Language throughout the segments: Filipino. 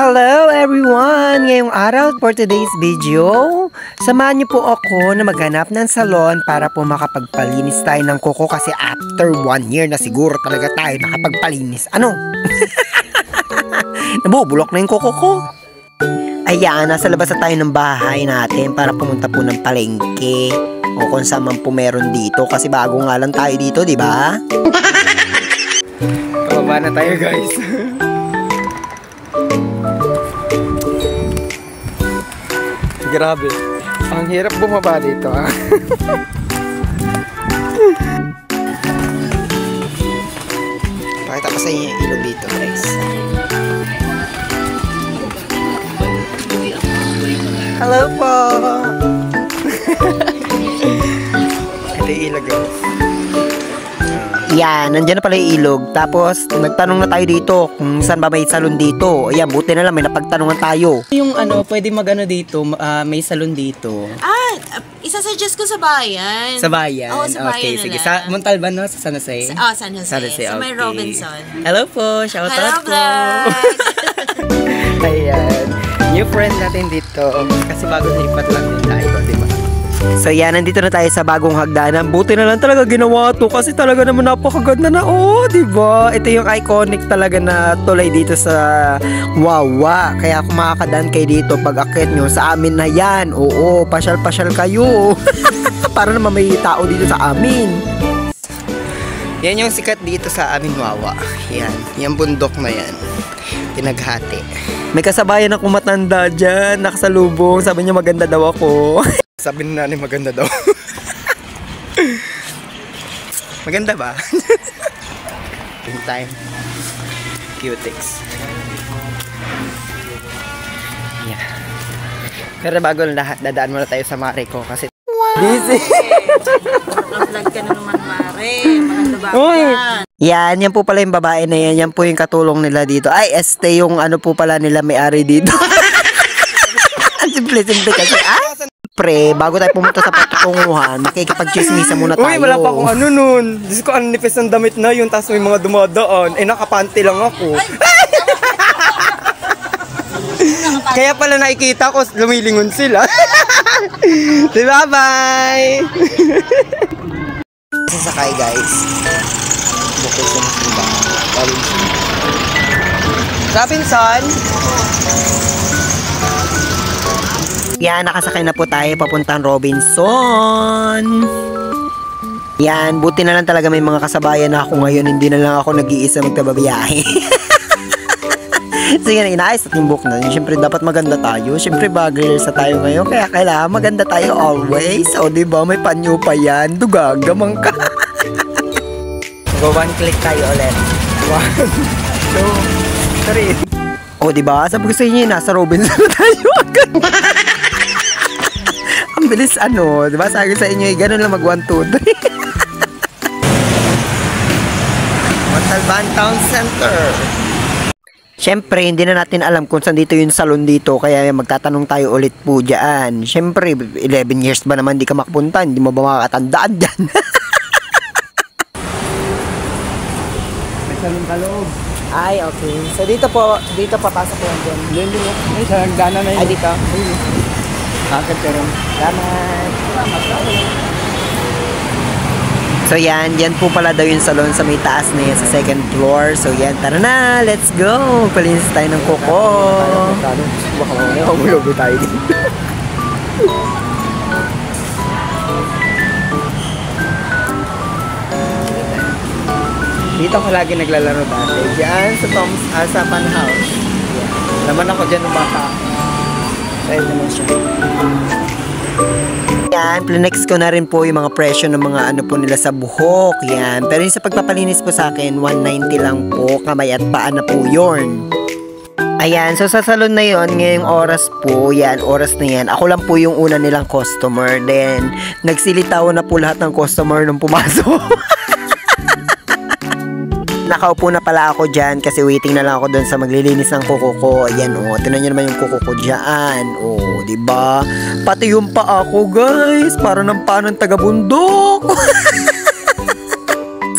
Hello everyone! Ngayong araw for today's video, samahan niyo po ako na maghanap ng salon para po makapagpalinis tayo ng kuko kasi after 1 year na siguro talaga tayo nakapagpalinis. Ano? Nabubulok na yung kuko ko. Ayan, nasa labas na tayo ng bahay natin para pumunta po ng palengke o kung saan man po meron dito kasi bago nga lang tayo dito, di ba? Pababa na tayo guys. Grabe. Ang hirap bumaba dito, ha? Pakita ko sa inyo yung ilog dito, guys. Hello po! Ito yung ilog, guys. Yan, nandiyan na pala yung ilog. Tapos, nagtanong na tayo dito kung saan ba may salon dito. Ayan, buti na lang, may napagtanungan tayo. Yung ano, pwede magano dito, may salon dito. Isasuggest ko sa bayan. Sa bayan? Oo, sa bayan okay, sige. Sa Montalban, no? Sa San Jose? San Jose. Sa may Robinson. Hello po, shout out po. Ayan, new friend natin dito. Kasi bago lipat lang din tayo, diba? So yan, nandito na tayo sa bagong hagdanan. Buti na lang talaga ginawa to kasi talaga naman napakaganda na. Oh, diba? Ito yung iconic talaga na tulay dito sa Wawa. Kaya kung makakadaan kayo dito pag akit nyo sa amin na yan. Oo, pasyal-pasyal kayo. Para naman may tao dito sa amin. Yan yung sikat dito sa amin Wawa. Yan, yung bundok na yan. Pinaghati. May kasabayan akong matanda dyan, nakasalubong. Sabi niya maganda daw ako. Sabi na natin maganda daw. Maganda ba? In time. Cutics. Yeah. Pero bago lang lahat, dadaan muna tayo sa mare ko kasi busy. Vlog ka na naman, Mare. Maganda ba yan? Yan po pala yung babae na yan. Yan po yung katulong nila dito. Ay, yung ano po pala nila may-ari dito. Simple-simple kasi. Pre, bago tayo pumunta sa patutunguhan, makikipag-chismisa muna tayo. Uy, wala pa akong ano nun. Diyos ko, ang nipis ng damit na yun, tapos may mga dumadaan. Eh, nakapanty lang ako. Kaya pala nakikita ko, lumilingon sila. Diba, bye! Sasakay, guys. Bukod sa Masiba. Robinson! Yan, nakasakay na po tayo papuntang Robinson. Yan, buti na lang talaga may mga kasabayan na ako ngayon. Hindi na lang ako nag-iisa magtababiyahe. Sige na, inaayos at yung book na. Siyempre, dapat maganda tayo. Siyempre, bagay sa tayo ngayon. Kaya kailangan maganda tayo always. O, diba? May panyo pa yan. Dugagamang ka. Go, 1 click tayo ulit. 1, 2, 3. O, diba? Sabi ko sa inyo, nasa Robinson na tayo agad. Ang bilis ano, diba? Sabi sa inyo, ganun lang mag 1, 2, 3. Montalban Town Center. Siyempre, hindi na natin alam kung saan dito yung salon dito. Kaya magtatanong tayo ulit po dyan. Siyempre, 11 years ba naman di ka makapunta? Hindi mo ba makakatandaan dyan? May salon ka loob. Ay, okay. So, dito papasok ko lang dyan. Yun. Ay, sa hagdanan na yun. Ay, dito. Bakit ka rin? Salamat. So yan po pala daw yung salon sa may taas na yan, sa 2nd floor. So yan, tara na, let's go. Palinis tayo ng kuko. Baka mamulobo tayo din. Dito ako lagi naglalaro dati. Diyan sa Pan House. Laman ako dyan ng baka. Sa'yo naman siya. Yan, plinex ko na rin po yung mga presyo ng mga ano po nila sa buhok. Yan. Pero yung sa pagpapalinis po sa akin, 190 lang po. Kamay at paa na po yun. Ayan, so sa salon na yon ngayong oras po, yan, oras na yan. Ako lang po yung una nilang customer. Then, nagsilitaw na po lahat ng customer nung pumasok. Nakaupo na pala ako dyan kasi waiting na lang ako doon sa maglilinis ng kuko ko. Ayan o, tinan nyo naman yung kuko ko dyan. O, diba? Pati yung paa ko guys, para ng paa ng taga-bundok.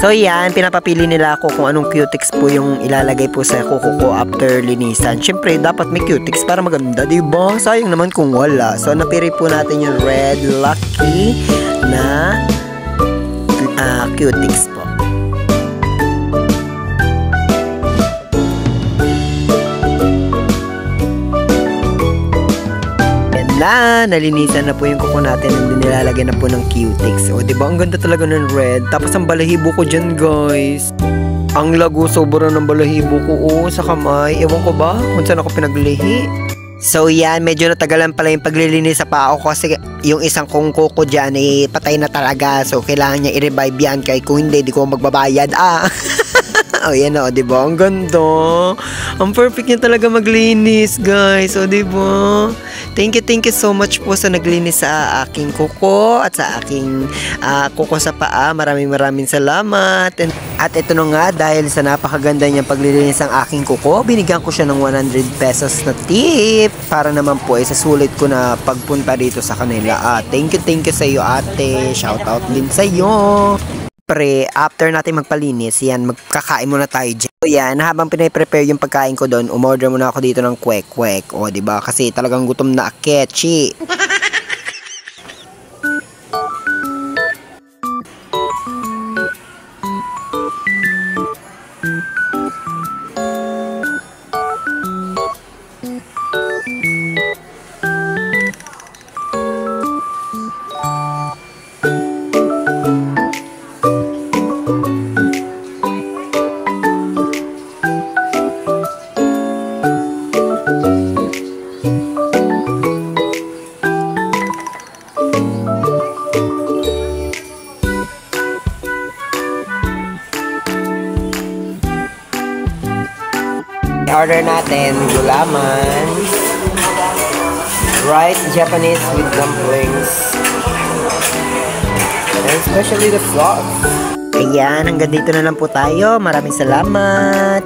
So yan, pinapapili nila ako kung anong cutex po yung ilalagay po sa kuko ko after linisan. Siyempre, dapat may cutex para maganda, diba? Sayang naman kung wala. So napili po natin yung Red Lucky na cutex po. Nalinisan na po yung kuko natin and nilalagyan na po ng cutex. O, diba? Ang ganda talaga ng red. Tapos ang balahibo ko dyan, guys. Ang lago, sobra ng balahibo ko, sa kamay. Ewan ko ba kung saan ako pinaglihi. So, yan. Medyo natagalan pala yung paglilinis sa paa ko kasi yung isang kong kuko dyan, patay na talaga. So, kailangan niya i-revive yan. Kaya kung hindi, di ko magbabayad. Oh, yan o, diba? Ang ganda. Ang perfect niya talaga maglinis, guys. O, diba? Thank you so much po sa naglinis sa aking kuko at sa aking kuko sa paa. Maraming salamat. At ito na nga, dahil sa napakaganda niyang paglilinis ng aking kuko, binigyan ko siya ng 100 pesos na tip para naman po sa sulit ko na pagpunta dito sa kanila. Thank you sa iyo, ate. Shout out din sa iyo. After natin magpalinis, yan, magkakain muna tayo dyan. So yan, habang pinaprepare yung pagkain ko doon, umorder muna ako dito ng kwek-kwek. O, diba? Kasi talagang gutom na akechi. Order natin gulaman, rice Japanese with dumplings, and especially the sauce. Ayan, hanggang dito na lang po tayo. Maraming salamat.